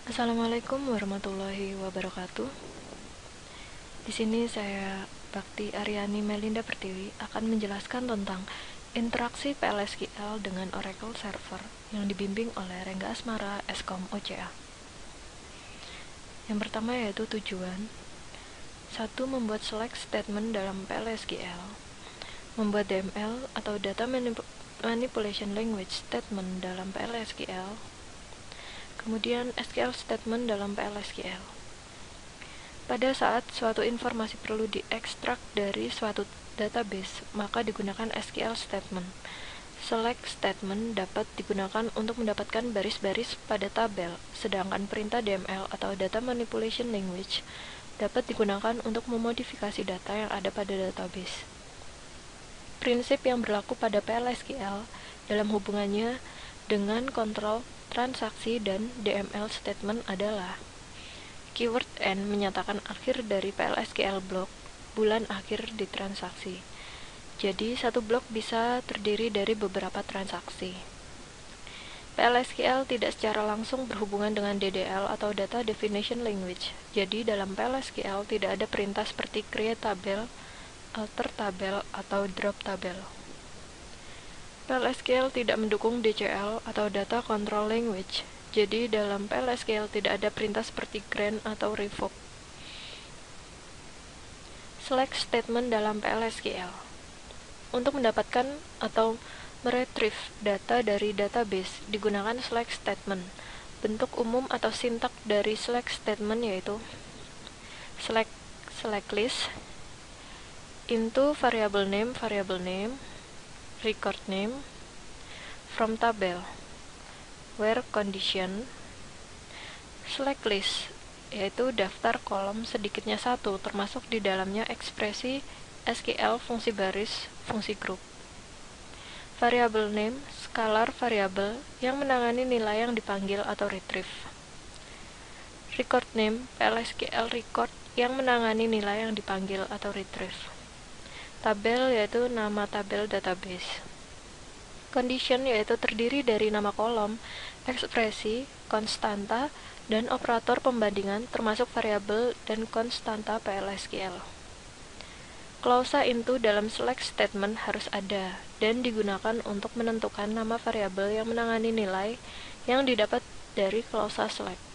Assalamualaikum warahmatullahi wabarakatuh. Di sini saya Bakti Aryani Melinda Pertiwi akan menjelaskan tentang interaksi PLSQL dengan Oracle Server yang dibimbing oleh Rengga Asmara, Eskom OCA. Yang pertama yaitu tujuan. 1. Membuat select statement dalam PLSQL. Membuat DML atau Data Manipulation Language Statement dalam PLSQL. Kemudian SQL Statement dalam PLSQL. Pada saat suatu informasi perlu diekstrak dari suatu database, maka digunakan SQL Statement. Select Statement dapat digunakan untuk mendapatkan baris-baris pada tabel, sedangkan perintah DML atau Data Manipulation Language dapat digunakan untuk memodifikasi data yang ada pada database. Prinsip yang berlaku pada PLSQL dalam hubungannya dengan kontrol transaksi dan DML statement adalah keyword N menyatakan akhir dari PLSQL block bulan akhir di transaksi. Jadi, satu blok bisa terdiri dari beberapa transaksi. PLSQL tidak secara langsung berhubungan dengan DDL atau Data Definition Language. Jadi, dalam PLSQL tidak ada perintah seperti create tabel, alter tabel, atau drop tabel. PLSQL tidak mendukung DCL atau Data Control Language. Jadi, dalam PLSQL tidak ada perintah seperti grant atau revoke. Select statement dalam PLSQL. Untuk mendapatkan atau meretrieve data dari database, digunakan select statement. Bentuk umum atau sintak dari select statement yaitu select list into variable name, record name, from tabel, where condition, select list, yaitu daftar kolom sedikitnya satu, termasuk di dalamnya ekspresi SQL fungsi baris, fungsi grup. Variable name, scalar variable yang menangani nilai yang dipanggil atau retrieve. Record name, PLSQL record yang menangani nilai yang dipanggil atau retrieve. Tabel yaitu nama tabel database. Condition yaitu terdiri dari nama kolom, ekspresi, konstanta, dan operator pembandingan termasuk variabel dan konstanta PLSQL. Klausa into dalam select statement harus ada dan digunakan untuk menentukan nama variabel yang menangani nilai yang didapat dari klausa select.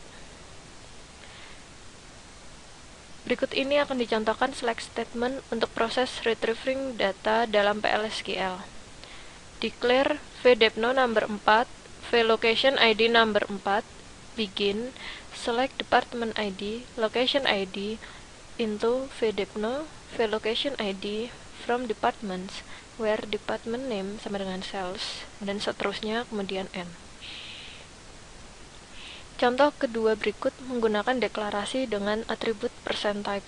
Berikut ini akan dicontohkan select statement untuk proses retrieving data dalam PLSQL. Declare vdepno number 4, vlocation ID number 4, begin, select department ID, location ID, into vdepno, vlocation ID, from departments, where department name sama dengan cells, dan seterusnya, kemudian N. Contoh kedua berikut menggunakan deklarasi dengan atribut %type.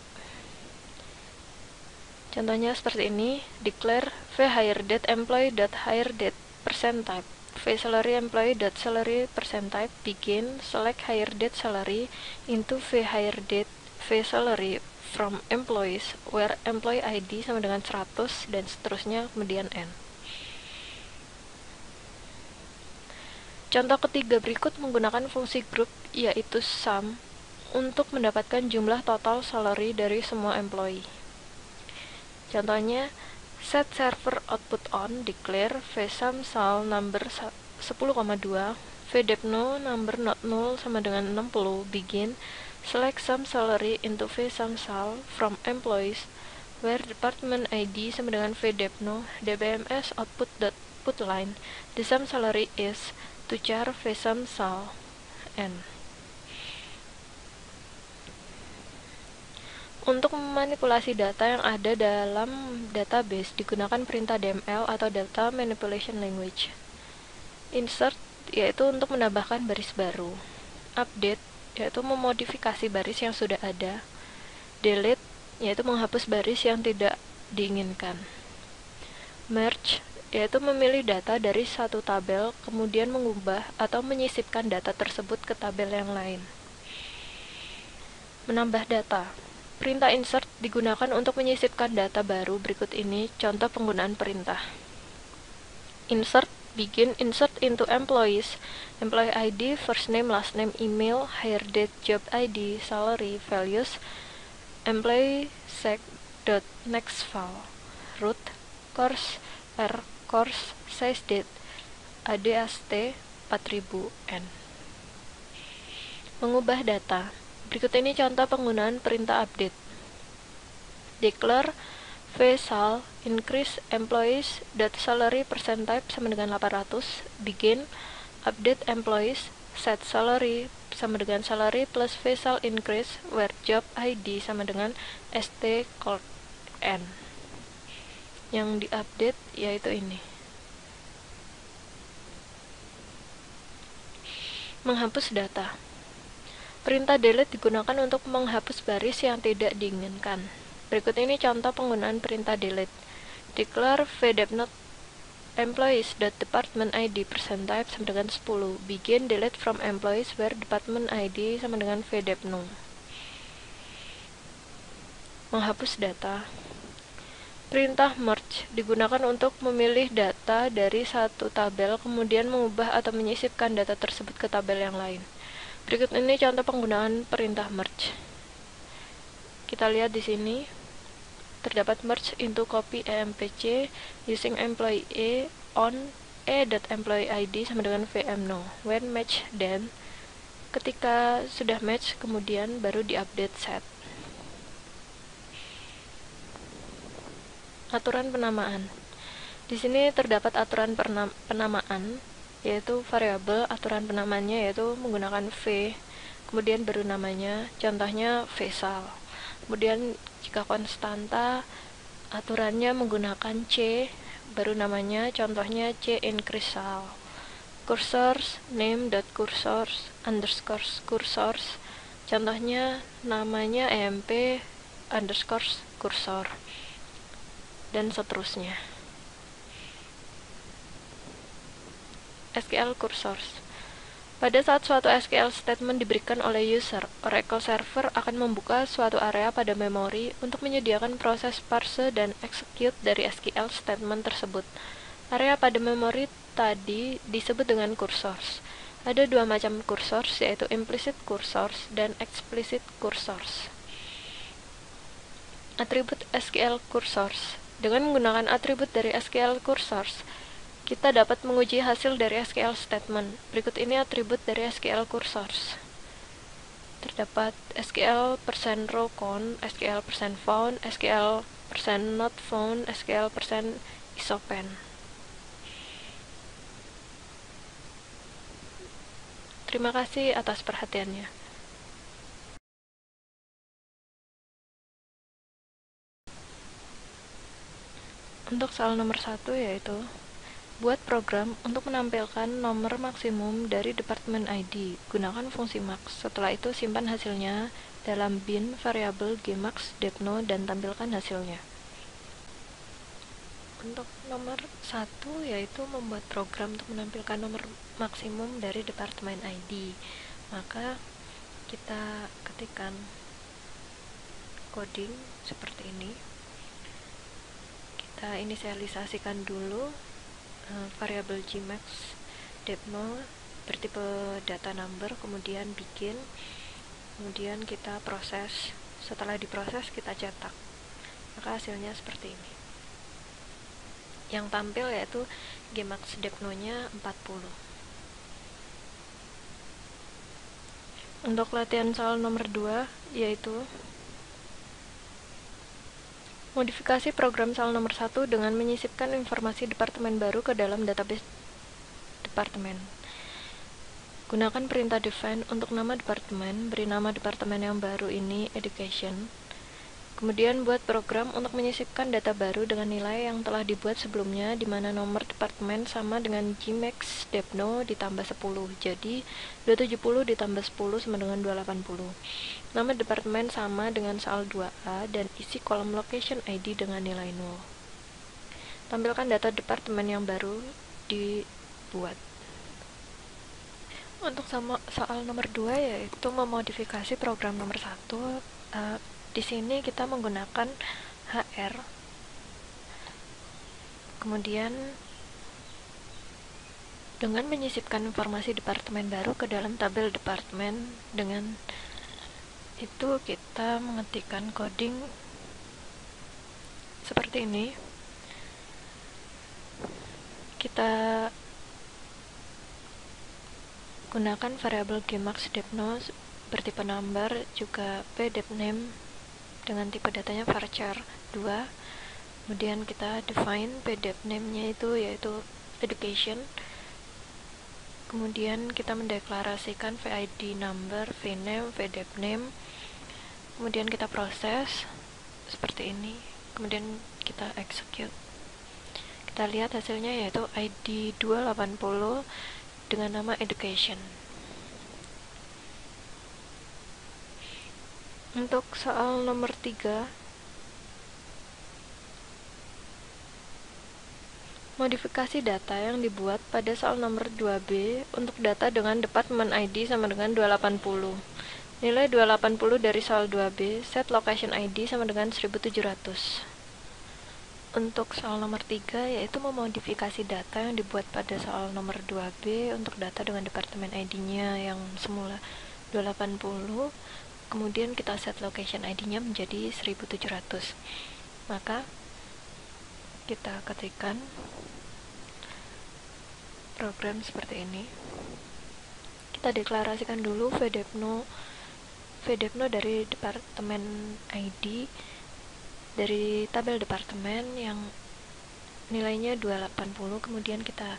Contohnya seperti ini, declare vHireDateEmployee.HireDate %type, vSalaryEmployee.Salary %type, begin, select HireDate salary into vHireDate vSalary from employees, where employee ID sama dengan 100, dan seterusnya, kemudian N. Contoh ketiga berikut menggunakan fungsi group, yaitu sum, untuk mendapatkan jumlah total salary dari semua employee. Contohnya, set server output on, declare vSumSal number 10,2, vdepno number not null sama dengan 60, begin, select sum salary into vSumSal from employees, where department ID sama dengan vdepno, dbms output.putLine, the sum salary is to char vSumSal N. Untuk memanipulasi data yang ada dalam database digunakan perintah DML atau Data Manipulation Language. Insert yaitu untuk menambahkan baris baru. Update yaitu memodifikasi baris yang sudah ada. Delete yaitu menghapus baris yang tidak diinginkan. Merge yaitu memilih data dari satu tabel kemudian mengubah atau menyisipkan data tersebut ke tabel yang lain. Menambah data. Perintah insert digunakan untuk menyisipkan data baru. Berikut ini contoh penggunaan perintah. Insert, begin, insert into employees, employee ID, first name, last name, email, hire date, job ID, salary, values, employee sec dot next file, root, course, course, size date, ADST 4000N. Mengubah data. Berikut ini contoh penggunaan perintah update. Declare v-sal increase employees .salary percent type sama dengan 800, begin update employees, set salary sama dengan salary plus v-sal increase where job ID sama dengan st called n. Yang diupdate yaitu ini. Menghapus data. Perintah delete digunakan untuk menghapus baris yang tidak diinginkan. Berikut ini contoh penggunaan perintah delete. Declare vdepnot employees.department ID percent type sama dengan 10. Begin delete from employees where department ID sama dengan vdepno. Menghapus data. Perintah merge digunakan untuk memilih data dari satu tabel, kemudian mengubah atau menyisipkan data tersebut ke tabel yang lain. Berikut ini contoh penggunaan perintah merge. Kita lihat di sini terdapat merge into copy empc using employee A on a.employee ID sama dengan vmno. When match then, ketika sudah match kemudian baru diupdate set. Aturan penamaan. Di sini terdapat aturan penamaan, yaitu variabel. Aturan penamaannya yaitu menggunakan v, kemudian baru namanya, contohnya v-sal. Kemudian jika konstanta, aturannya menggunakan c, baru namanya, contohnya c increase sal. Cursors, name.cursors underscore cursors, contohnya namanya emp underscore cursor, dan seterusnya. SQL cursors. Pada saat suatu SQL statement diberikan oleh user, Oracle Server akan membuka suatu area pada memori untuk menyediakan proses parse dan execute dari SQL statement tersebut. Area pada memori tadi disebut dengan cursors. Ada dua macam cursors, yaitu implicit cursors dan explicit cursors. Atribut SQL cursors. Dengan menggunakan atribut dari SQL cursors, kita dapat menguji hasil dari SQL statement. Berikut ini atribut dari SQL cursors. Terdapat SQL %row count, SQL %found, SQL %not found, SQL %isopen. Terima kasih atas perhatiannya. Untuk soal nomor 1 yaitu buat program untuk menampilkan nomor maksimum dari departemen ID. Gunakan fungsi max. Setelah itu simpan hasilnya dalam bin variabel gmax depno dan tampilkan hasilnya. Untuk nomor 1 yaitu membuat program untuk menampilkan nomor maksimum dari departemen ID. Maka kita ketikkan coding seperti ini. Kita inisialisasikan dulu variabel gmax depno bertipe data number, kemudian begin, kemudian kita proses. Setelah diproses kita cetak, maka hasilnya seperti ini. Yang tampil yaitu gmax depno nya 40. Untuk latihan soal nomor 2 yaitu modifikasi program soal nomor 1 dengan menyisipkan informasi departemen baru ke dalam database departemen. Gunakan perintah define untuk nama departemen, beri nama departemen yang baru ini education. Kemudian buat program untuk menyisipkan data baru dengan nilai yang telah dibuat sebelumnya, di mana nomor departemen sama dengan gmax depno ditambah 10. Jadi 270 ditambah 10 sama dengan 280. Nama departemen sama dengan soal 2A dan isi kolom location ID dengan nilai 0. Tampilkan data departemen yang baru dibuat. Untuk soal nomor 2 yaitu memodifikasi program nomor 1. Di sini kita menggunakan HR, kemudian Dengan menyisipkan informasi departemen baru ke dalam tabel departemen, dengan itu kita mengetikkan coding seperti ini. Kita gunakan variabel gmax depno bertipe number, juga pdepname dengan tipe datanya varchar 2. Kemudian kita define pdepname-nya yaitu education. Kemudian kita mendeklarasikan VID number, VName, VDepName. Kemudian kita proses seperti ini. Kemudian kita execute. Kita lihat hasilnya yaitu ID 280 dengan nama education. Untuk soal nomor 3, modifikasi data yang dibuat pada soal nomor 2B untuk data dengan department ID sama dengan 280. Nilai 280 dari soal 2B, set location ID sama dengan 1700. Untuk soal nomor 3, yaitu memodifikasi data yang dibuat pada soal nomor 2B untuk data dengan department ID-nya yang semula 280, kemudian kita set location ID-nya menjadi 1700. Maka kita ketikkan program seperti ini. Kita deklarasikan dulu VDepno dari departemen ID dari tabel departemen yang nilainya 280, kemudian kita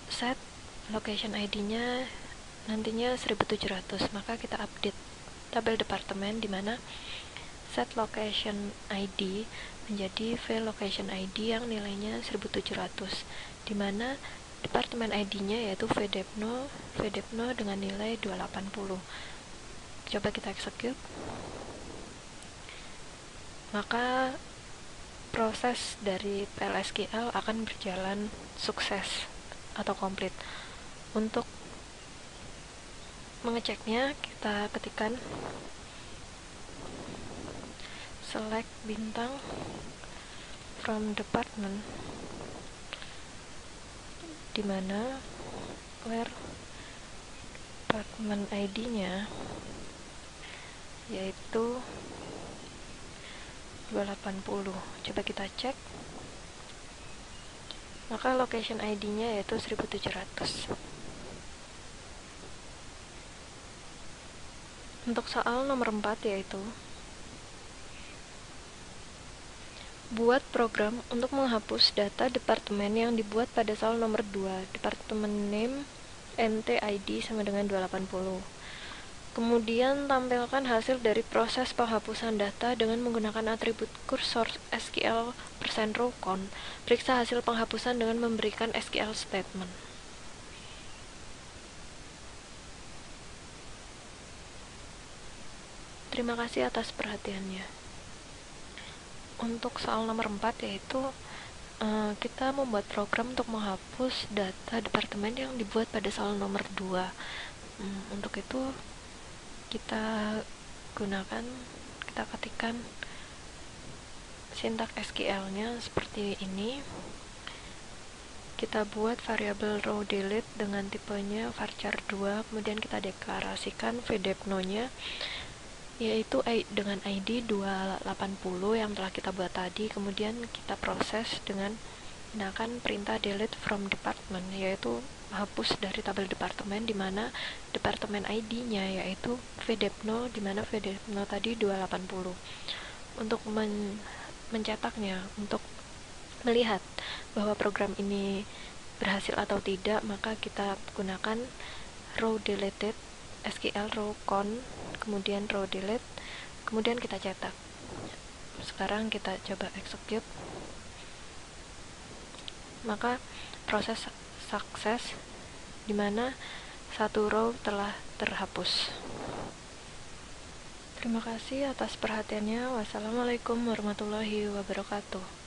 set location ID-nya nantinya 1700. Maka kita update tabel departemen di mana set location ID menjadi vlocation ID yang nilainya 1700, di mana departemen ID-nya yaitu VDepno dengan nilai 280. Coba kita execute. Maka proses dari PLSQL akan berjalan sukses atau komplit. Untuk mengeceknya, kita ketikkan select bintang from department, di mana where department ID-nya yaitu 280. Coba kita cek. Maka location ID-nya yaitu 1700. Untuk soal nomor 4, yaitu buat program untuk menghapus data departemen yang dibuat pada soal nomor 2, departemen name NTID sama dengan 280. Kemudian tampilkan hasil dari proses penghapusan data dengan menggunakan atribut kursor SQL %row_count. Periksa hasil penghapusan dengan memberikan SQL statement. Terima kasih atas perhatiannya. Untuk soal nomor 4, yaitu kita membuat program untuk menghapus data departemen yang dibuat pada soal nomor 2. Untuk itu kita ketikkan sintak SQL-nya seperti ini. Kita buat variabel row delete dengan tipenya varchar 2, kemudian kita deklarasikan VDepno-nya yaitu dengan ID 280 yang telah kita buat tadi. Kemudian kita proses dengan menggunakan perintah delete from department, yaitu hapus dari tabel departemen di mana departemen ID-nya yaitu VDepno, di mana VDepno tadi 280. Untuk mencetaknya, untuk melihat bahwa program ini berhasil atau tidak, maka kita gunakan row deleted SQL row count, kemudian row delete, kemudian kita cetak. Sekarang kita coba execute. Maka proses sukses di mana satu row telah terhapus. Terima kasih atas perhatiannya. Wassalamualaikum warahmatullahi wabarakatuh.